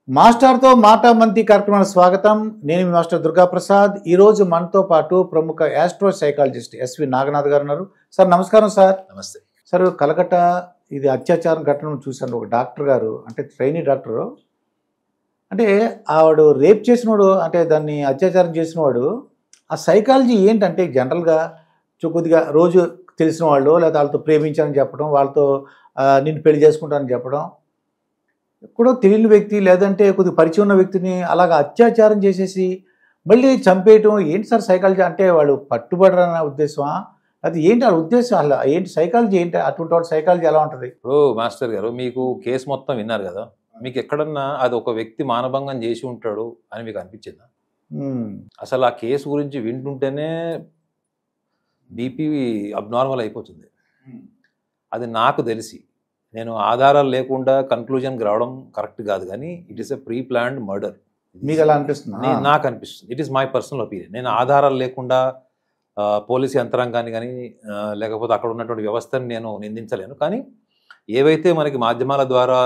మాస్టర్తో మాట మంతి కార్యక్రమానికి స్వాగతం. నేను మీ మాస్టర్ దుర్గాప్రసాద్. ఈరోజు మనతో పాటు ప్రముఖ యాస్ట్రో సైకాలజిస్ట్ ఎస్వి నాగనాథ్ గారు ఉన్నారు. సార్ నమస్కారం సార్. నమస్తే సార్, కలకట్ట ఇది అత్యాచారం ఘటన చూశాను. ఒక డాక్టర్ గారు, అంటే ట్రైనీ డాక్టరు, అంటే ఆవిడ రేప్ చేసినవాడు, అంటే దాన్ని అత్యాచారం చేసినవాడు, ఆ సైకాలజీ ఏంటంటే జనరల్గా కొద్దిగా రోజు తెలిసిన వాళ్ళు లేదా వాళ్ళతో ప్రేమించాలని చెప్పడం, వాళ్ళతో నిన్ను పెళ్లి చేసుకుంటానని చెప్పడం, కూడా తెలియని వ్యక్తి లేదంటే కొద్దిగా పరిచయం ఉన్న వ్యక్తిని అలాగా అత్యాచారం చేసేసి మళ్ళీ చంపేయటం ఏంటి సార్ సైకాలజీ? అంటే వాళ్ళు పట్టుబడరన్న ఉద్దేశమా, అది ఏంటి వాళ్ళ ఉద్దేశం? అలా ఏంటి సైకాలజీ ఏంటి? అటువంటి వాడు సైకాలజీ ఎలా ఉంటుంది? ఇప్పుడు మాస్టర్ గారు, మీకు కేసు మొత్తం విన్నారు కదా, మీకు ఎక్కడన్నా అది ఒక వ్యక్తి మానభంగం చేసి ఉంటాడు అని మీకు అనిపించిందా? అసలు ఆ కేసు గురించి వింటుంటేనే బీపీ అబ్నార్మల్ అయిపోతుంది. అది నాకు తెలిసి, నేను ఆధారాలు లేకుండా కన్క్లూజన్కి రావడం కరెక్ట్ కాదు, కానీ it is a pre planned murder. మీకు ఎలా అనిపిస్తుంది? నాకు అనిపిస్తుంది. It is my personal opinion. నేను ఆధారాలు లేకుండా పోలీసు యంత్రాంగాన్ని కానీ లేకపోతే అక్కడ ఉన్నటువంటి వ్యవస్థని నేను నిందించలేను. కానీ ఏవైతే మనకి మాధ్యమాల ద్వారా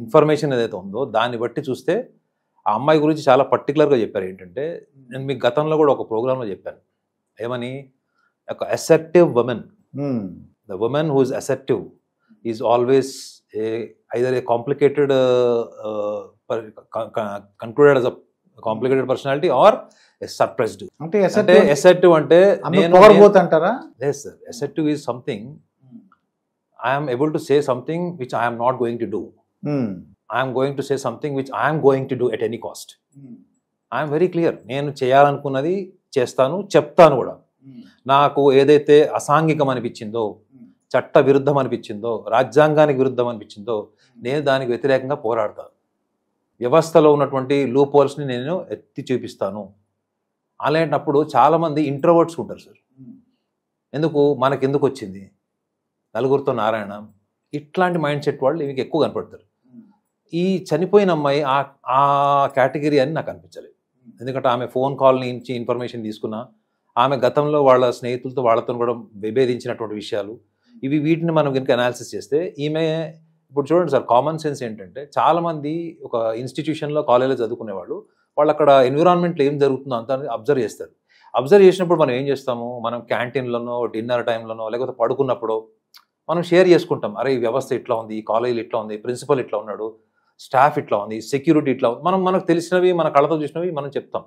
ఇన్ఫర్మేషన్ ఏదైతే ఉందో దాన్ని బట్టి చూస్తే ఆ అమ్మాయి గురించి చాలా పర్టికులర్గా చెప్పారు. ఏంటంటే, నేను మీకు గతంలో కూడా ఒక ప్రోగ్రాంలో చెప్పాను, ఏమని, ఒక assertive woman, the woman who is assertive is always either a complicated concluded as a complicated personality or a suppressed. అంటే assertive అంటే పొగరబోతుంటారా? Yes sir, assertive is something I am able to say something which I am not going to do. I am going to say something which I am going to do at any cost. I am very clear. నేను చేయాలనుకున్నది చేస్తాను, చెప్తాను కూడా. నాకు ఏదైతే అసాంఘికం అనిపించిందో, చట్ట విరుద్ధం అనిపించిందో, రాజ్యాంగానికి విరుద్ధం అనిపించిందో, నేను దానికి వ్యతిరేకంగా పోరాడతాను. వ్యవస్థలో ఉన్నటువంటి లూప్ హోల్స్ని నేను ఎత్తి చూపిస్తాను. అలాంటప్పుడు చాలామంది ఇంట్రోవర్ట్స్ ఉంటారు సార్. ఎందుకు, మనకెందుకు వచ్చింది, నలుగురితో నారాయణ, ఇట్లాంటి మైండ్ సెట్ వాళ్ళు ఇవి ఎక్కువ కనపడతారు. ఈ చనిపోయిన అమ్మాయి ఆ కేటగిరీ అని నాకు అనిపించలేదు. ఎందుకంటే ఆమె ఫోన్ కాల్ నుంచి ఇన్ఫర్మేషన్ తీసుకున్నా, ఆమె గతంలో వాళ్ళ స్నేహితులతో వాళ్ళతో కూడా విభేదించినటువంటి విషయాలు ఇవి, వీటిని మనం కనుక అనాలిసిస్ చేస్తే ఈమె, ఇప్పుడు చూడండి సార్, కామన్ సెన్స్ ఏంటంటే, చాలామంది ఒక ఇన్స్టిట్యూషన్లో కాలేజీలో చదువుకునేవాళ్ళు, వాళ్ళు అక్కడ ఎన్విరాన్మెంట్లో ఏం జరుగుతుందో అంతా అబ్జర్వ్ చేస్తారు. అబ్జర్వ్ చేసినప్పుడు మనం ఏం చేస్తాము, మనం క్యాంటీన్లోనో, డిన్నర్ టైంలోనో, లేకపోతే పడుకున్నప్పుడు మనం షేర్ చేసుకుంటాం. అరే, ఈ వ్యవస్థ ఇట్లా ఉంది, ఈ కాలేజీలు ఇట్లా ఉంది, ప్రిన్సిపల్ ఇట్లా ఉన్నాడు, స్టాఫ్ ఇట్లా ఉంది, సెక్యూరిటీ ఇట్లా ఉంది, మనకు తెలిసినవి, మన కళ్ళతో చూసినవి మనం చెప్తాం.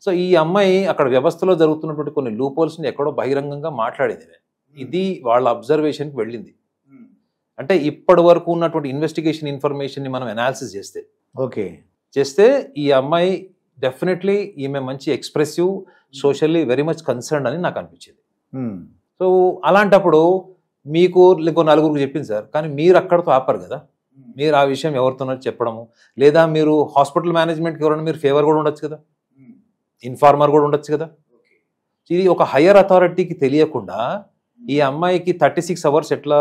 సో ఈ అమ్మాయి అక్కడ వ్యవస్థలో జరుగుతున్నటువంటి కొన్ని లూప్ హోల్స్ని ఎక్కడో బహిరంగంగా మాట్లాడేది. ఇది వాళ్ళ అబ్జర్వేషన్కి వెళ్ళింది. అంటే ఇప్పటి వరకు ఉన్నటువంటి ఇన్వెస్టిగేషన్ ఇన్ఫర్మేషన్ని మనం అనాలిసిస్ చేస్తే ఈ అమ్మాయి డెఫినెట్లీ ఈమె మంచి expressive, socially very much concern అని నాకు అనిపించింది. సో అలాంటప్పుడు మీకు ఇంకో నలుగురికి చెప్పింది సార్, కానీ మీరు అక్కడతో ఆపరు కదా. మీరు ఆ విషయం ఎవరితోనో చెప్పడము, లేదా మీరు హాస్పిటల్ మేనేజ్మెంట్కి ఎవరైనా మీరు ఫేవర్ కూడా ఉండొచ్చు కదా, ఇన్ఫార్మర్ కూడా ఉండొచ్చు కదా. ఇది ఒక హయ్యర్ అథారిటీకి తెలియకుండా ఈ అమ్మాయికి 36 hours ఎట్లా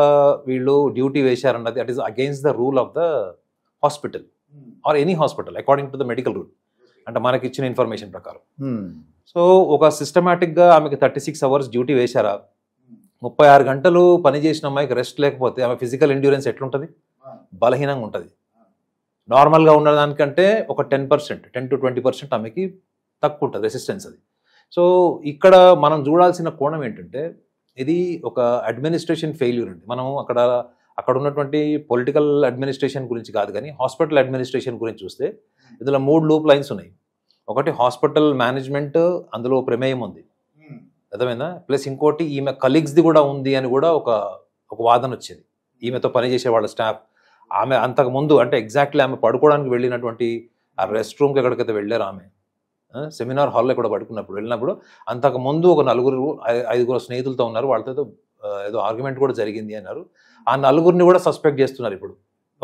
వీళ్ళు డ్యూటీ వేశారన్నది, that is against the rule of the hospital or any hospital according to the medical rule, అంటే మనకి ఇచ్చిన ఇన్ఫర్మేషన్ ప్రకారం. సో ఒక సిస్టమేటిక్గా ఆమెకి 36 hours డ్యూటీ వేశారా, 36 గంటలు పనిచేసిన అమ్మాయికి రెస్ట్ లేకపోతే ఆమె ఫిజికల్ ఎండ్యూరెన్స్ ఎట్లుంటుంది, బలహీనంగా ఉంటుంది. నార్మల్గా ఉన్నదానికంటే ఒక 10 to 20% ఆమెకి తక్కువ ఉంటుంది రెసిస్టెన్స్ అది. సో ఇక్కడ మనం చూడాల్సిన కోణం ఏంటంటే, ఇది ఒక అడ్మినిస్ట్రేషన్ ఫెయిల్యూర్ అండి. మనం అక్కడ ఉన్నటువంటి పొలిటికల్ అడ్మినిస్ట్రేషన్ గురించి కాదు, కానీ హాస్పిటల్ అడ్మినిస్ట్రేషన్ గురించి చూస్తే ఇందులో 3 లూప్ లైన్స్ ఉన్నాయి. ఒకటి హాస్పిటల్ మేనేజ్మెంట్, అందులో ప్రమేయం ఉంది, అర్థమైందా, ప్లస్ ఇంకోటి ఈమె కలీగ్స్ది కూడా ఉంది అని కూడా ఒక వాదన వచ్చింది. ఈమెతో పనిచేసే వాళ్ళ స్టాఫ్, ఆమె అంతకుముందు అంటే ఎగ్జాక్ట్లీ ఆమె పడుకోవడానికి వెళ్ళినటువంటి ఆ రెస్ట్ రూమ్కి ఎక్కడికైతే వెళ్ళారు, ఆమె సెమినార్ హాల్లో కూడా వెళ్ళినప్పుడు అంతకుముందు ఒక 4-5 స్నేహితులతో ఉన్నారు, వాళ్ళతో ఏదో ఆర్గ్యుమెంట్ కూడా జరిగింది అన్నారు. ఆ 4 కూడా సస్పెక్ట్ చేస్తున్నారు ఇప్పుడు,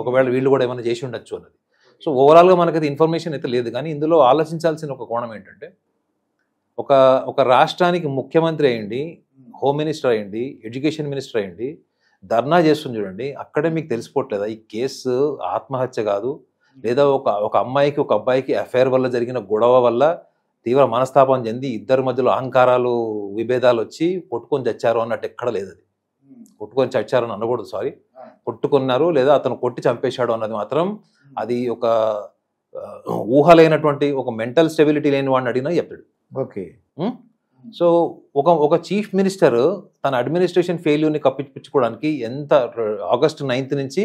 ఒకవేళ వీళ్ళు కూడా ఏమైనా చేసి ఉండొచ్చు అన్నది. సో ఓవరాల్గా మనకైతే ఇన్ఫర్మేషన్ అయితే లేదు. కానీ ఇందులో ఆలోచించాల్సిన ఒక కోణం ఏంటంటే, ఒక రాష్ట్రానికి ముఖ్యమంత్రి అయ్యండి, హోమ్ మినిస్టర్ అయ్యండి, ఎడ్యుకేషన్ మినిస్టర్ అయ్యండి, ధర్నా చేస్తుంది చూడండి, అక్కడే మీకు తెలిసిపోవట్లేదా ఈ కేసు ఆత్మహత్య కాదు, లేదా ఒక అమ్మాయికి ఒక అబ్బాయికి అఫైర్ వల్ల జరిగిన గొడవ వల్ల తీవ్ర మనస్తాపం చెంది ఇద్దరి మధ్యలో అహంకారాలు, విభేదాలు వచ్చి కొట్టుకొని చచ్చారు అన్నట్టు ఎక్కడ లేదు. అది కొట్టుకొని చచ్చారు అని అనకూడదు, సారీ, కొట్టుకున్నారు లేదా అతను కొట్టి చంపేశాడు అన్నది మాత్రం అది ఒక ఊహలేనటువంటి ఒక మెంటల్ స్టెబిలిటీ లేని వాడిని అడిగినా చెప్తాడు. ఓకే. సో ఒక చీఫ్ మినిస్టర్ తన అడ్మినిస్ట్రేషన్ ఫెయిల్యూర్ని కప్పించుకోవడానికి ఎంత ఆగస్టు 9th నుంచి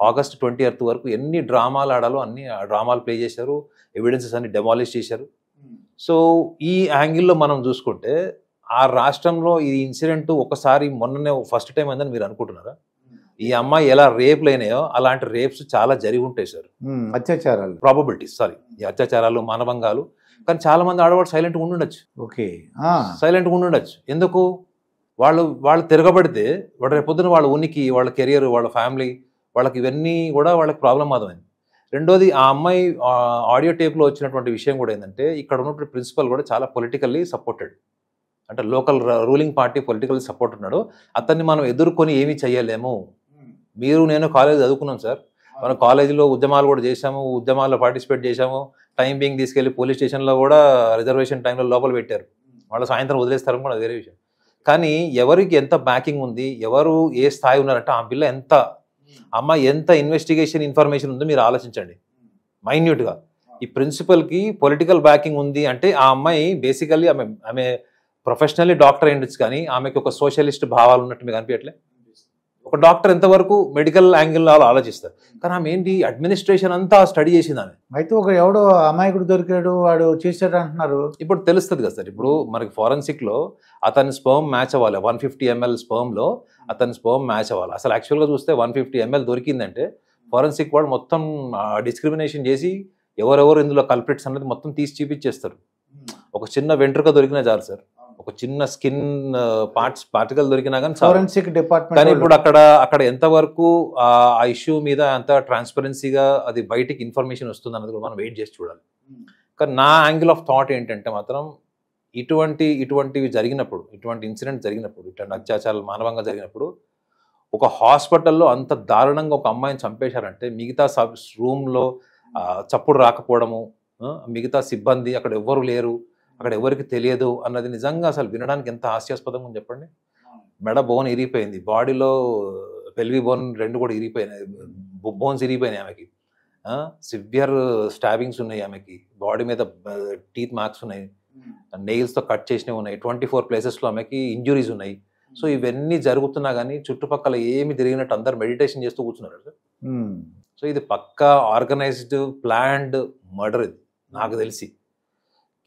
ఆగస్టు 20th వరకు ఎన్ని డ్రామాలు ఆడాలో అన్ని డ్రామాలు ప్లే చేశారు, ఎవిడెన్సెస్ అన్ని డెమాలిష్ చేశారు. సో ఈ యాంగిల్లో మనం చూసుకుంటే ఆ రాష్ట్రంలో ఈ ఇన్సిడెంట్ ఒకసారి మొన్ననే ఫస్ట్ టైం అందని మీరు అనుకుంటున్నారా? ఈ అమ్మాయి ఎలా రేపులు అయినాయో అలాంటి రేప్స్ చాలా జరిగి ఉంటాయి సార్. అత్యాచారాలు, ప్రాబబిలిటీస్, సారీ, ఈ అత్యాచారాలు, మానభంగాలు. కానీ చాలా మంది ఆడవాళ్ళు సైలెంట్గా ఉండుండొచ్చు. ఓకే, సైలెంట్గా ఉండుండొచ్చు. ఎందుకు? వాళ్ళు తిరగబడితే వాడు రేపొద్దున వాళ్ళ ఉనికి, వాళ్ళ కెరియర్, వాళ్ళ ఫ్యామిలీ, వాళ్ళకి ఇవన్నీ కూడా వాళ్ళకి ప్రాబ్లం అవుతుంది. రెండోది, ఆ అమ్మాయి ఆడియో టేప్లో వచ్చినటువంటి విషయం కూడా ఏంటంటే ఇక్కడ ఉన్నటువంటి ప్రిన్సిపల్ కూడా చాలా పొలిటికల్లీ సపోర్టెడ్, అంటే local ruling party political support ఉన్నాడు. అతన్ని మనం ఎదుర్కొని ఏమీ చెయ్యలేము. మీరు నేను కాలేజ్ చదువుకున్నాం సార్, మనం కాలేజీలో ఉద్యమాలు కూడా చేశాము, ఉద్యమాల్లో పార్టిసిపేట్ చేశాము. టైం బీయింగ్ తీసుకెళ్లి పోలీస్ స్టేషన్లో కూడా రిజర్వేషన్ టైంలో లోపల పెట్టారు. వాళ్ళు సాయంత్రం వదిలేస్తారని కూడా వేరే విషయం. కానీ ఎవరికి ఎంత బ్యాకింగ్ ఉంది, ఎవరు ఏ స్థాయి ఉన్నారంటే ఆ పిల్ల ఎంత, అమ్మాయి ఎంత ఇన్వెస్టిగేషన్ ఇన్ఫర్మేషన్ ఉందో మీరు ఆలోచించండి మైన్యూట్గా. ఈ ప్రిన్సిపల్కి పొలిటికల్ బ్యాకింగ్ ఉంది అంటే ఆ అమ్మాయి బేసికల్లీ ఆమె ప్రొఫెషనల్లీ డాక్టర్ అయ్యిండొచ్చు, కానీ ఆమెకి ఒక సోషలిస్ట్ భావాలు ఉన్నట్టు మీకు అనిపించట్లే? ఒక డాక్టర్ ఎంతవరకు మెడికల్ యాంగిల్లో ఆలోచిస్తారు, కానీ ఆమె ఏంటి అడ్మినిస్ట్రేషన్ అంతా స్టడీ చేసింది ఆమె. అయితే ఒక ఎవడో అమాయకుడు దొరికాడు, వాడు చేశాడు అంటున్నారు. ఇప్పుడు తెలుస్తుంది కదా సార్. ఇప్పుడు మనకి ఫోరెన్సిక్లో అతని స్పర్మ్ మ్యాచ్ అవ్వాలి, 150 ml స్పర్మ్లో అతని స్పర్మ్ మ్యాచ్ అవ్వాలి. అసలు యాక్చువల్గా చూస్తే 150 ml దొరికిందంటే ఫోరెన్సిక్ వాళ్ళు మొత్తం డిస్క్రిమినేషన్ చేసి ఎవరెవరు ఇందులో కల్ప్రిట్స్ అనేది మొత్తం తీసి చూపించేస్తారు. ఒక చిన్న వెంట్రుక దొరికినా చాలు సార్, ఒక చిన్న స్కిన్ పార్టికల్ దొరికినా కానీ ఫోరెన్సిక్ డిపార్ట్మెంట్. కానీ ఇప్పుడు అక్కడ ఎంతవరకు ఆ ఇష్యూ మీద అంత ట్రాన్స్పరెన్సీగా అది బయటికి ఇన్ఫర్మేషన్ వస్తుంది అన్నది కూడా మనం వెయిట్ చేసి చూడాలి. కానీ నా యాంగిల్ ఆఫ్ థాట్ ఏంటంటే మాత్రం ఇటువంటివి జరిగినప్పుడు, ఇటువంటి ఇన్సిడెంట్ జరిగినప్పుడు, ఇట్లాంటి అత్యాచారాలు మానవంగా జరిగినప్పుడు, ఒక హాస్పిటల్లో అంత దారుణంగా ఒక అమ్మాయిని చంపేశారంటే మిగతా రూమ్లో చప్పుడు రాకపోవడము, మిగతా సిబ్బంది అక్కడ ఎవ్వరు లేరు, అక్కడ ఎవరికి తెలియదు అన్నది నిజంగా అసలు వినడానికి ఎంత హాస్యాస్పదంగా ఉంది చెప్పండి. మెడ బోన్ ఇరిగిపోయింది, బాడీలో పెల్వి బోన్ 2 కూడా ఇరిగిపోయినాయి, బోన్స్ ఇరిగిపోయినాయి ఆమెకి, సివియర్ స్టాబింగ్స్ ఉన్నాయి ఆమెకి, బాడీ మీద టీత్ మార్క్స్ ఉన్నాయి, నెయిల్స్తో కట్ చేసినవి ఉన్నాయి, 24 ప్లేసెస్లో ఆమెకి ఇంజురీస్ ఉన్నాయి. సో ఇవన్నీ జరుగుతున్నా కానీ చుట్టుపక్కల ఏమి తిరిగినట్టు అందరు మెడిటేషన్ చేస్తూ కూర్చున్నారు సార్. సో ఇది పక్కా ఆర్గనైజ్డ్ ప్లాన్డ్ మర్డర్ ఇది నాకు తెలిసి.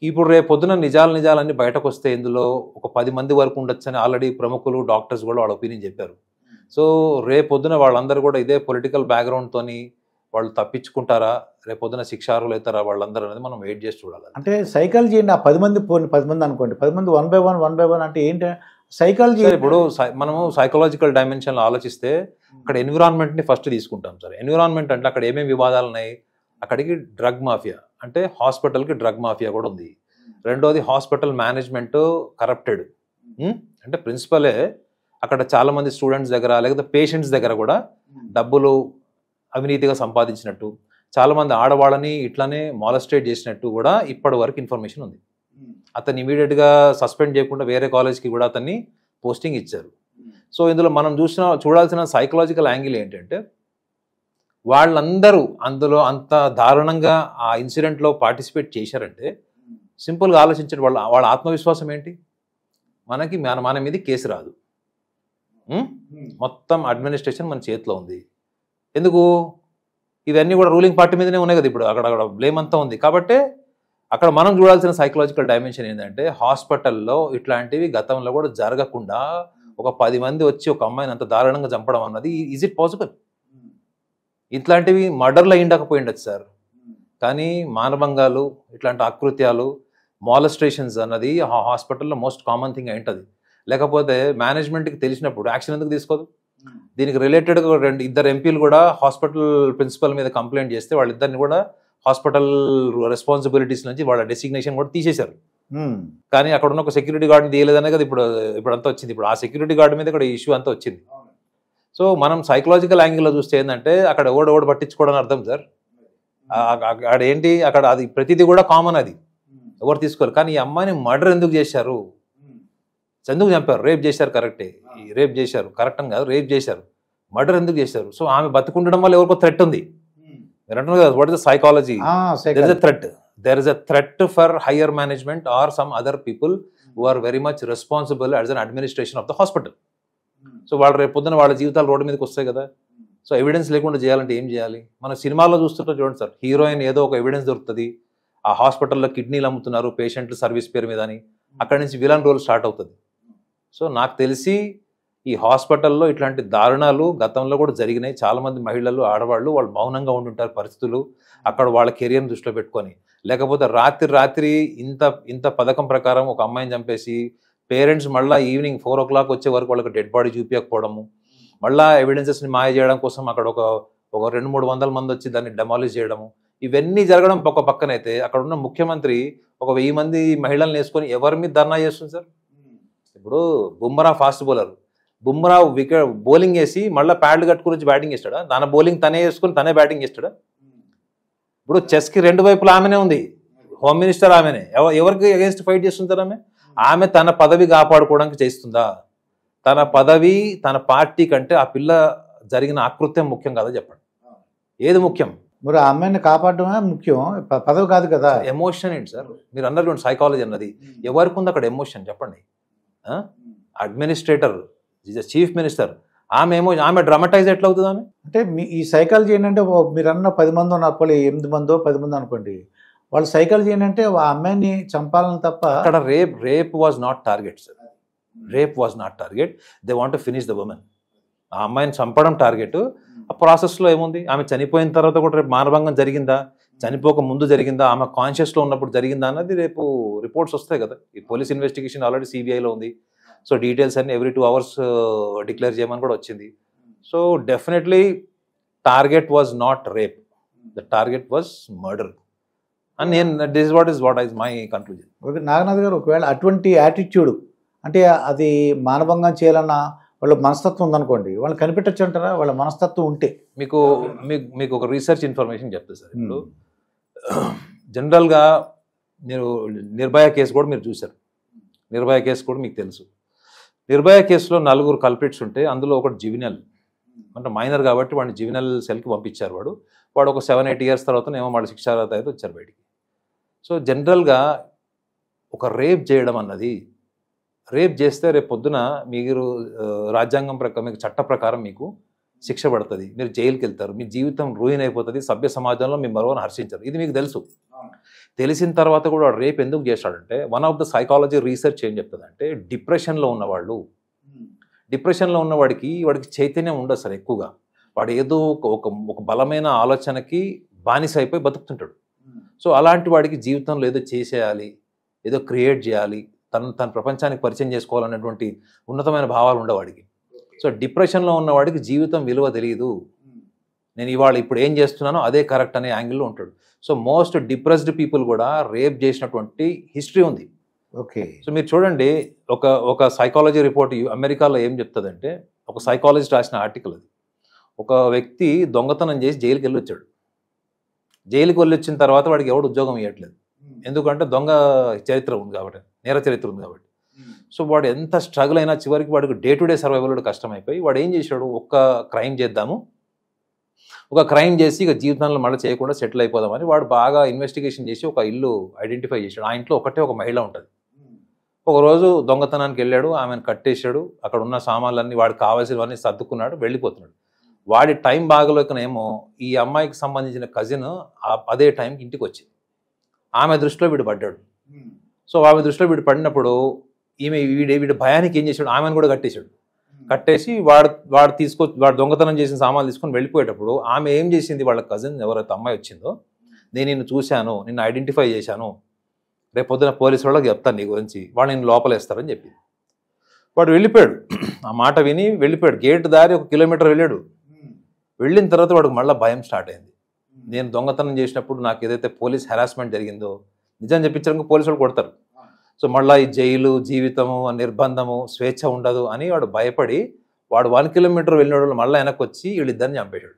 ఇప్పుడు రేపు పొద్దున నిజాలన్నీ బయటకు వస్తే ఇందులో ఒక 10 మంది వరకు ఉండొచ్చని ఆల్రెడీ ప్రముఖులు, డాక్టర్స్ కూడా వాళ్ళ ఒపీనియన్ చెప్పారు. సో రేపు పొద్దున వాళ్ళందరూ కూడా ఇదే పొలిటికల్ బ్యాక్గ్రౌండ్తోని వాళ్ళు తప్పించుకుంటారా, రేపు పొద్దున శిక్షార్హులు అవుతారా వాళ్ళందరూ అనేది మనం వెయిట్ చేసి చూడాలి. అంటే సైకాలజీ ఏంటి? ఆ 10 మంది 10 మంది అనుకోండి, 10 మంది 1 by 1 అంటే ఏంటి సైకాలజీ? ఇప్పుడు మనము సైకలాజికల్ డైమెన్షన్లో ఆలోచిస్తే అక్కడ ఎన్విరాన్మెంట్ని ఫస్ట్ తీసుకుంటాం సార్. ఎన్విరాన్మెంట్ అంటే అక్కడ ఏమేమి వివాదాలు ఉన్నాయి, అక్కడికి డ్రగ్ మాఫియా అంటే హాస్పిటల్కి డ్రగ్ మాఫియా కూడా ఉంది. రెండోది హాస్పిటల్ మేనేజ్మెంట్ కరప్టెడ్, అంటే ప్రిన్సిపలే అక్కడ చాలామంది స్టూడెంట్స్ దగ్గర లేకపోతే పేషెంట్స్ దగ్గర కూడా డబ్బులు అవినీతిగా సంపాదించినట్టు, చాలామంది ఆడవాళ్ళని ఇట్లానే మాలస్టేట్ చేసినట్టు కూడా ఇప్పటి వరకు ఇన్ఫర్మేషన్ ఉంది. అతన్ని ఇమీడియట్గా సస్పెండ్ చేయకుండా వేరే కాలేజ్కి కూడా అతన్ని పోస్టింగ్ ఇచ్చారు. సో ఇందులో మనం చూడాల్సిన సైకలాజికల్ యాంగిల్ ఏంటంటే వాళ్ళందరూ అందులో అంత దారుణంగా ఆ ఇన్సిడెంట్లో పార్టిసిపేట్ చేశారంటే సింపుల్గా ఆలోచించండి, వాళ్ళ ఆత్మవిశ్వాసం ఏంటి? మన మీద కేసు రాదు, మొత్తం అడ్మినిస్ట్రేషన్ మన చేతిలో ఉంది. ఎందుకు? ఇవన్నీ కూడా రూలింగ్ పార్టీ మీదనే ఉన్నాయి కదా, ఇప్పుడు అక్కడ బ్లేమ్ అంతా ఉంది. కాబట్టి అక్కడ మనం చూడాల్సిన సైకలాజికల్ డైమెన్షన్ ఏంటంటే హాస్పిటల్లో ఇట్లాంటివి గతంలో కూడా జరగకుండా ఒక 10 మంది వచ్చి ఒక అమ్మాయిని అంత దారుణంగా చంపడం అన్నది ఈజ్ ఇట్ పాసిబుల్? ఇట్లాంటివి మర్డర్లో ఉండకపోయిండొచ్చు సార్, కానీ మానభంగాలు, ఇట్లాంటి ఆకృత్యాలు, మాలస్ట్రేషన్స్ అన్నది ఆ హాస్పిటల్లో మోస్ట్ కామన్ థింగ్ అయింటుంది. లేకపోతే మేనేజ్మెంట్కి తెలిసినప్పుడు యాక్షన్ ఎందుకు తీసుకోదు? దీనికి రిలేటెడ్గా 2 ఎంపీలు కూడా హాస్పిటల్ ప్రిన్సిపల్ మీద కంప్లైంట్ చేస్తే వాళ్ళిద్దరిని కూడా హాస్పిటల్ రెస్పాన్సిబిలిటీస్ నుంచి వాళ్ళ డెసిగ్నేషన్ కూడా తీసేశారు. కానీ అక్కడ ఉన్న ఒక సెక్యూరిటీ గార్డ్ని తీయలేదనే కదా ఇప్పుడు అంతా వచ్చింది. ఇప్పుడు ఆ సెక్యూరిటీ గార్డ్ మీద ఇక్కడ ఇష్యూ అంతా వచ్చింది. సో మనం సైకలాజికల్ యాంగిల్లో చూస్తే ఏంటంటే అక్కడ ఎవడు పట్టించుకోవడం అర్థం సార్. అక్కడ ఏంటి, అక్కడ అది ప్రతిదీ కూడా కామన్, అది ఎవరు తీసుకోరు. కానీ ఈ అమ్మాయిని మర్డర్ ఎందుకు చేశారు, ఎందుకు చంపారు? రేప్ చేశారు, కరెక్టే, రేప్ చేశారు, కరెక్ట్ అని కాదు, రేప్ చేశారు, మర్డర్ ఎందుకు చేశారు? సో ఆమె బతుకుండడం వల్ల ఎవరికో థ్రెట్ ఉంది, మీరు అంటున్నారు కదా, what is the psychology? There is a threat. There is a threat for higher management or some other people who are very much responsible as an administration of the hospital. So వాళ్ళు రేపు పొద్దున వాళ్ళ జీవితాలు road మీదకి వస్తాయి కదా. So evidence లేకుండా చేయాలంటే ఏం చేయాలి? మన సినిమాలో చూస్తుంటే చూడండి సార్, హీరోయిన్ ఏదో ఒక ఎవిడెన్స్ దొరుకుతుంది, ఆ హాస్పిటల్లో కిడ్నీలు అమ్ముతున్నారు పేషెంట్లు సర్వీస్ పేరు మీద అని, అక్కడి నుంచి విలన్ రోల్ స్టార్ట్ అవుతుంది. సో నాకు తెలిసి ఈ హాస్పిటల్లో ఇట్లాంటి దారుణాలు గతంలో కూడా జరిగినాయి. చాలామంది మహిళలు, ఆడవాళ్ళు వాళ్ళు మౌనంగా ఉంటుంటారు పరిస్థితులు, అక్కడ వాళ్ళ కెరియర్ని దృష్టిలో పెట్టుకొని. లేకపోతే రాత్రి ఇంత పథకం ప్రకారం ఒక అమ్మాయిని చంపేసి పేరెంట్స్ మళ్ళీ ఈవినింగ్ 4 o'clock వచ్చే వరకు వాళ్ళకి డెడ్ బాడీ చూపించకపోవడము, మళ్ళీ ఎవిడెన్సెస్ని మాయ చేయడం కోసం అక్కడ ఒక 200-300 మంది వచ్చి దాన్ని డెమాలిష్ చేయడము, ఇవన్నీ జరగడం ఒక పక్కనైతే అక్కడ ఉన్న ముఖ్యమంత్రి 1000 మంది మహిళలను వేసుకొని ఎవరి మీద ధర్నా చేస్తుంది సార్? ఇప్పుడు Bumrah fast bowler, Bumrah wicket bowling వేసి మళ్ళీ ప్యాడ్లు కట్టుకుని వచ్చి బ్యాటింగ్ చేస్తాడా? తన బౌలింగ్ తనే వేసుకుని తనే బ్యాటింగ్ చేస్తాడా? ఇప్పుడు చెస్కి 2 వైపులా ఆమెనే ఉంది, హోమ్ మినిస్టర్ ఆమెనే. ఎవరికి అగేన్స్ట్ ఫైట్ చేస్తుంటారు? ఆమె తన పదవి కాపాడుకోవడానికి చేస్తుందా? తన పదవి, తన పార్టీ కంటే ఆ పిల్ల జరిగిన ఆకృత్యం ముఖ్యం కదా? చెప్పండి, ఏది ముఖ్యం? మరి ఆ అమ్మాయిని కాపాడటమే ముఖ్యం, పదవి కాదు కదా. ఎమోషన్ ఏంటి సార్? మీరు అన్నట్టు సైకాలజీ అన్నది ఎవరికి ఉంది అక్కడ ఎమోషన్? చెప్పండి. అడ్మినిస్ట్రేటర్, చీఫ్ మినిస్టర్, ఆమె డ్రామటైజ్ ఎట్లా అవుతుంది? ఆమె అంటే ఈ సైకాలజీ ఏంటంటే మీరు అన్న 10 మంది ఉన్నప్పుడు 8 మందో 10 మంది అనుకోండి, వాళ్ళ సైకాలజీ ఏంటంటే ఆ అమ్మాయిని చంపాలని తప్ప. అక్కడ rape was not target sir. Rape was not target. They want to finish the women. ఆ అమ్మాయిని చంపడం టార్గెట్. ఆ ప్రాసెస్లో ఏముంది? ఆమె చనిపోయిన తర్వాత కూడా రేపు మానభంగం జరిగిందా, చనిపోక ముందు జరిగిందా, ఆమె కాన్షియస్లో ఉన్నప్పుడు జరిగిందా అన్నది రేపు రిపోర్ట్స్ వస్తాయి కదా. ఈ పోలీస్ ఇన్వెస్టిగేషన్ ఆల్రెడీ సిబిఐలో ఉంది. సో డీటెయిల్స్ అన్ని ఎవ్రీ 2 hours డిక్లేర్ చేయమని కూడా వచ్చింది. So definitely target was not rape, the target was murder. And this what is my conclusion. Okay Naganath గారు, ఒకవేళ అటువంటి యాటిట్యూడ్ అంటే అది మానభంగం చేయాలన్న వాళ్ళ మనస్తత్వం ఉందనుకోండి, వాళ్ళు కనిపెట్టచ్చు అంటారా? వాళ్ళ మనస్తత్వం ఉంటే మీకు ఒక రీసెర్చ్ ఇన్ఫర్మేషన్ చెప్తా సార్. ఇప్పుడు జనరల్గా మీరు నిర్భయ కేసు కూడా మీరు చూశారు. నిర్భయ కేసు కూడా మీకు తెలుసు. నిర్భయ కేసులో 4 కల్ప్రిట్స్ ఉంటే అందులో ఒకటి జివినల్, అంటే మైనర్ కాబట్టి వాడిని జివినల్ సెల్కి పంపించారు. వాడు ఒక 7-8 years తర్వాత ఏమో వాడు శిక్షార్హత అయితే వచ్చారు బయటికి. సో జనరల్గా ఒక రేప్ చేయడం అన్నది, రేప్ చేస్తే రేపు పొద్దున మీరు రాజ్యాంగం ప్రకారం, మీకు చట్ట ప్రకారం మీకు శిక్ష పడుతుంది, మీరు జైలుకి వెళ్తారు, మీ జీవితం రూయిన్ అయిపోతుంది, సభ్య సమాజంలో మీ మరొకరిని హర్షించారు. ఇది మీకు తెలుసు. తెలిసిన తర్వాత కూడా వాడు రేప్ ఎందుకు చేశాడంటే, one of the psychology research ఏం చెప్తుందంటే, డిప్రెషన్లో ఉన్నవాడికి చైతన్యం ఉండదు సార్ ఎక్కువగా. వాడు ఏదో ఒక బలమైన ఆలోచనకి బానిస అయిపోయి బతుకుతుంటాడు. సో అలాంటి వాడికి జీవితంలో ఏదో చేసేయాలి, ఏదో క్రియేట్ చేయాలి, తన ప్రపంచానికి పరిచయం చేసుకోవాలనేటువంటి ఉన్నతమైన భావాలు ఉండేవాడికి. సో డిప్రెషన్లో ఉన్నవాడికి జీవితం విలువ తెలియదు. నేను ఇప్పుడు ఏం చేస్తున్నానో అదే కరెక్ట్ అనే యాంగిల్లో ఉంటాడు. సో మోస్ట్ డిప్రెస్డ్ పీపుల్ కూడా రేప్ చేసినటువంటి హిస్టరీ ఉంది. ఓకే. సో మీరు చూడండి, ఒక సైకాలజీ రిపోర్ట్ అమెరికాలో ఏం చెప్తుందంటే, ఒక సైకాలజిస్ట్ రాసిన ఆర్టికల్ అది. ఒక వ్యక్తి దొంగతనం చేసి జైలుకి వెళ్ళొచ్చాడు. జైలుకి వెళ్ళొచ్చిన తర్వాత వాడికి ఎవడు ఉద్యోగం ఇవ్వట్లేదు, ఎందుకంటే దొంగ చరిత్ర ఉంది కాబట్టి, నేర చరిత్ర ఉంది కాబట్టి. సో వాడు ఎంత స్ట్రగుల్ అయినా చివరికి వాడికి డే టు డే సర్వైవల్ కష్టమైపోయి వాడు ఏం చేశాడు, ఒక క్రైమ్ చేసి ఇక జీవితంలో మళ్ళీ చేయకుండా సెటిల్ అయిపోదామని వాడు బాగా ఇన్వెస్టిగేషన్ చేసి ఒక ఇల్లు ఐడెంటిఫై చేశాడు. ఆ ఇంట్లో ఒక మహిళ ఉంటుంది. ఒకరోజు దొంగతనానికి వెళ్ళాడు, ఆమెను కట్టేశాడు, అక్కడ ఉన్న సామాన్లన్నీ వాడికి కావాల్సినవన్నీ సర్దుకున్నాడు, వెళ్ళిపోతున్నాడు. వాడి టైం బాగలేకనేమో ఈ అమ్మాయికి సంబంధించిన కజిన్ అదే టైంకి ఇంటికి వచ్చింది. ఆమె దృష్టిలో వీడు పడ్డాడు. సో ఆమె దృష్టిలో వీడు పడినప్పుడు వీడి భయానికి ఏం చేశాడు, ఆమెను కూడా కట్టేసి వాడు దొంగతనం చేసిన సామాన్లు తీసుకొని వెళ్ళిపోయేటప్పుడు ఆమె ఏం చేసింది, వాళ్ళ కజిన్ ఎవరైతే అమ్మాయి వచ్చిందో, నేను నిన్ను చూశాను, నిన్ను ఐడెంటిఫై చేశాను, రేపు పొద్దున పోలీసు వాళ్ళకి చెప్తాను నీ గురించి, వాళ్ళు నేను లోపలేస్తారని చెప్పింది. వాడు వెళ్ళిపోయాడు. ఆ మాట విని వెళ్ళిపోయాడు. గేట్ దారి 1 kilometer వెళ్ళాడు. వెళ్ళిన తర్వాత వాడికి మళ్ళీ భయం స్టార్ట్ అయింది. నేను దొంగతనం చేసినప్పుడు నాకు ఏదైతే పోలీస్ హెరాస్మెంట్ జరిగిందో, నిజం చెప్పించడానికి పోలీసు వాళ్ళు కొడతారు. సో మళ్ళీ ఈ జైలు జీవితము, నిర్బంధము, స్వేచ్ఛ ఉండదు అని వాడు భయపడి వాడు 1 kilometer వెళ్ళిన వాళ్ళు మళ్ళీ వెనక్కి వచ్చి వీళ్ళిద్దరిని చంపేశాడు.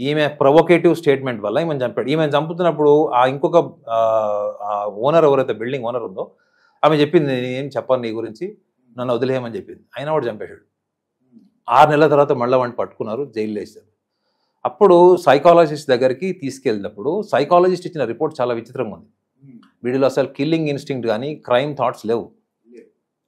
ఈమె ప్రొవోకేటివ్ స్టేట్మెంట్ వల్ల ఈమెను చంపాడు. ఈమెను చంపుతున్నప్పుడు ఆ ఇంకొక ఓనర్, ఎవరైతే బిల్డింగ్ ఓనర్ ఉందో, ఆమె చెప్పింది, నేను ఏం చెప్పాను నీ గురించి, నన్ను వదిలేయమని చెప్పింది. అయినా వాడు చంపేశాడు. 6 నెలల తర్వాత మళ్ళీ వాడిని పట్టుకున్నారు, జైలు వేశారు. అప్పుడు సైకాలజిస్ట్ దగ్గరికి తీసుకెళ్ళినప్పుడు సైకాలజిస్ట్ ఇచ్చిన రిపోర్ట్ చాలా విచిత్రంగా ఉంది. వీడిలో అసలు కిల్లింగ్ ఇన్స్టింక్ట్ కానీ క్రైమ్ థాట్స్ లేవు.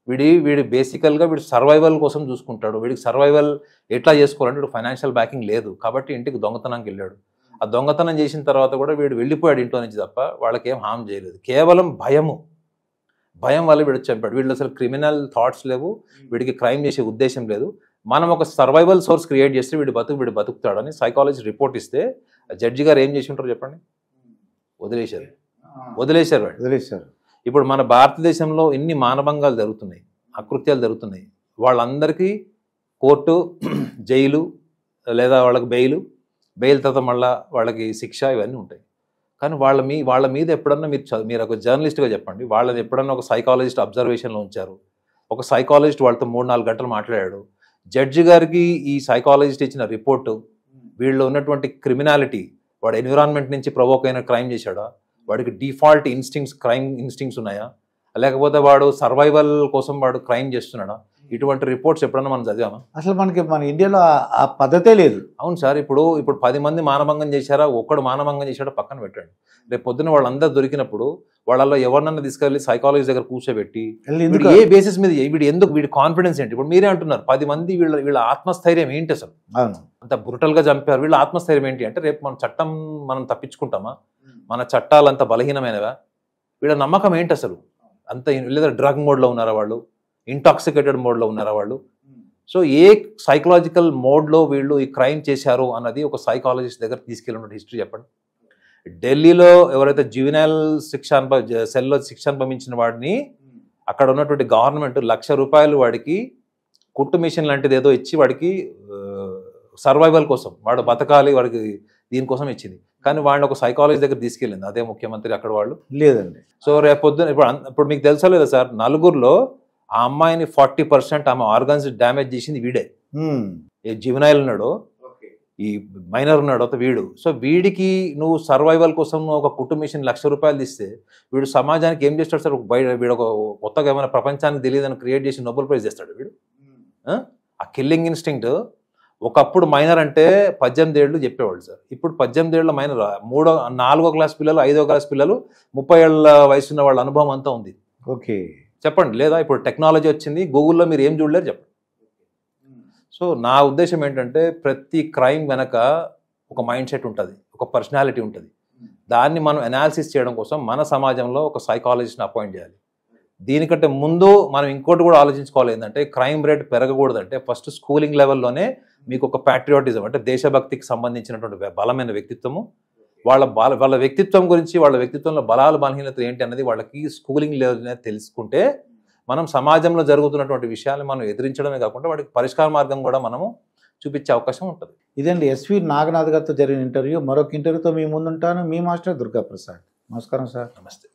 వీడు బేసికల్గా వీడు సర్వైవల్ కోసం చూసుకుంటాడు. వీడికి సర్వైవల్ ఎట్లా చేసుకోవాలంటే వీడు ఫైనాన్షియల్ బ్యాకింగ్ లేదు కాబట్టి ఇంటికి దొంగతనానికి వెళ్ళాడు. ఆ దొంగతనం చేసిన తర్వాత కూడా వీడు వెళ్ళిపోయాడు ఇంట్లో నుంచి తప్ప వాళ్ళకి ఏం హామ్ చేయలేదు. కేవలం భయం వల్ల వీడు చంపాడు. వీళ్ళు అసలు క్రిమినల్ థాట్స్ లేవు, వీడికి క్రైమ్ చేసే ఉద్దేశం లేదు. మనం ఒక సర్వైవల్ సోర్స్ క్రియేట్ చేస్తే వీడు బతుకుతాడని సైకాలజీ రిపోర్ట్ ఇస్తే జడ్జి గారు ఏం చేసి ఉంటారు చెప్పండి? వదిలేశారు. ఇప్పుడు మన భారతదేశంలో ఎన్ని మానభంగాలు జరుగుతున్నాయి, అకృత్యాలు జరుగుతున్నాయి. వాళ్ళందరికీ కోర్టు, జైలు లేదా వాళ్ళకి బెయిల్ తర్వాత మళ్ళీ వాళ్ళకి శిక్ష ఇవన్నీ ఉంటాయి. కానీ వాళ్ళ మీద ఎప్పుడన్నా మీరు ఒక జర్నలిస్ట్గా చెప్పండి, వాళ్ళని ఎప్పుడన్నా ఒక సైకాలజిస్ట్ అబ్జర్వేషన్లో ఉంచారు, ఒక సైకాలజిస్ట్ వాళ్ళతో 3-4 గంటలు మాట్లాడాడు. జడ్జి గారికి ఈ సైకాలజిస్ట్ ఇచ్చిన రిపోర్టు వీళ్ళు ఉన్నటువంటి క్రిమినాలిటీ, వాడు ఎన్విరాన్మెంట్ నుంచి ప్రొవోక్ అయిన క్రైమ్ చేశాడా, వాడికి డిఫాల్ట్ క్రైమ్ ఇన్స్టింక్ట్స్ ఉన్నాయా, లేకపోతే వాడు సర్వైవల్ కోసం వాడు క్రైమ్ చేస్తున్నాడా, ఇటువంటి రిపోర్ట్స్ ఎప్పుడన్నా మనం చదివామా? అసలు మన ఇండియాలో ఆ పద్ధతే లేదు. అవును సార్. ఇప్పుడు 10 మంది మానభంగం చేశారా, ఒక్కడు మానభంగం చేశాడో పక్కన పెట్టండి. రేపు పొద్దున్న వాళ్ళందరూ దొరికినప్పుడు వాళ్ళలో ఎవరినన్నా తీసుకెళ్ళి సైకాలజీ దగ్గర కూర్చోబెట్టి ఏ బేసిస్ మీద వీడి కాన్ఫిడెన్స్ ఏంటి? ఇప్పుడు మీరే అంటున్నారు 10 మంది వీళ్ళ ఆత్మస్థైర్యం ఏంటి అసలు? అంత బ్రుటల్గా చంపారు, వీళ్ళ ఆత్మస్థైర్యం ఏంటి అంటే రేపు మనం తప్పించుకుంటామా? మన చట్టాలు అంత బలహీనమైనవా? వీళ్ళ నమ్మకం ఏంటి అసలు? అంత లేదా డ్రగ్ మోడ్లో ఉన్నారా వాళ్ళు, ఇంటాక్సికేటెడ్ మోడ్లో ఉన్నారా వాళ్ళు? సో ఏ సైకలాజికల్ మోడ్లో వీళ్ళు ఈ క్రైమ్ చేశారు అన్నది ఒక సైకాలజిస్ట్ దగ్గర తీసుకెళ్ళిన హిస్టరీ చెప్పండి. ఢిల్లీలో ఎవరైతే జ్యువెనైల్ సెల్లో శిక్ష అనుభవించిన వాడిని అక్కడ ఉన్నటువంటి గవర్నమెంట్ ₹1,00,000 వాడికి కుట్టు మిషన్ లాంటిది ఏదో ఇచ్చి వాడికి సర్వైవల్ కోసం, వాడు బతకాలి, వాడికి దీనికోసం ఇచ్చింది. కానీ వాడిని ఒక సైకాలజీ దగ్గర తీసుకెళ్ళింది అదే ముఖ్యమంత్రి అక్కడ వాళ్ళు లేదండి. సో రేపు పొద్దున ఇప్పుడు మీకు తెలుసా లేదా సార్, నలుగురిలో ఆ అమ్మాయిని 40% ఆమె ఆర్గన్స్ డ్యామేజ్ చేసింది వీడే. ఏ జ్యువెనైల్ ఉన్నాడో, ఈ మైనర్ ఉన్నాడో వీడు. సో వీడికి నువ్వు సర్వైవల్ కోసం ఒక కుట్టు మిషన్ ₹1,00,000 ఇస్తే వీడు సమాజానికి ఏం చేస్తాడు సార్? వీడు ఒక కొత్తగా ఏమైనా ప్రపంచానికి తెలియదని క్రియేట్ చేసి నోబెల్ ప్రైజ్ చేస్తాడు వీడు. ఆ కిల్లింగ్ ఇన్స్టింక్ట్ ఒకప్పుడు మైనర్ అంటే 18 ఏళ్ళు చెప్పేవాళ్ళు సార్. ఇప్పుడు 18 ఏళ్ళ మైనర్ 4వ క్లాస్ పిల్లలు, 5వ క్లాస్ పిల్లలు, 30 ఏళ్ళ వయసు ఉన్న వాళ్ళ అనుభవం అంతా ఉంది. ఓకే చెప్పండి. లేదా ఇప్పుడు టెక్నాలజీ వచ్చింది, గూగుల్లో మీరు ఏం చూడలేరు చెప్పండి. సో నా ఉద్దేశం ఏంటంటే ప్రతి క్రైమ్ వెనక ఒక మైండ్ సెట్ ఉంటుంది, ఒక పర్సనాలిటీ ఉంటుంది. దాన్ని మనం అనాలిసిస్ చేయడం కోసం మన సమాజంలో ఒక సైకాలజిస్ట్ని అపాయింట్ చేయాలి. దీనికంటే ముందు మనం ఇంకోటి కూడా ఆలోచించుకోవాలి, ఏంటంటే క్రైమ్ రేట్ పెరగకూడదంటే ఫస్ట్ స్కూలింగ్ లెవెల్లోనే మీకు ఒక ప్యాట్రియాటిజం అంటే దేశభక్తికి సంబంధించినటువంటి బలమైన వ్యక్తిత్వము, వాళ్ళ వ్యక్తిత్వం గురించి, వాళ్ళ వ్యక్తిత్వంలో బలాలు బలహీనత ఏంటి అన్నది వాళ్ళకి స్కూలింగ్ లెవెల్నే తెలుసుకుంటే మనం సమాజంలో జరుగుతున్నటువంటి విషయాన్ని మనం ఎదిరించడమే కాకుండా వాటికి పరిష్కార మార్గం కూడా మనము చూపించే అవకాశం ఉంటుంది. ఇదండి ఎస్వి నాగనాథ్ గారితో జరిగిన ఇంటర్వ్యూ. మరొక ఇంటర్వ్యూతో మీ ముందుంటాను. మీ మాస్టర్ దుర్గా ప్రసాద్. నమస్కారం సార్. నమస్తే.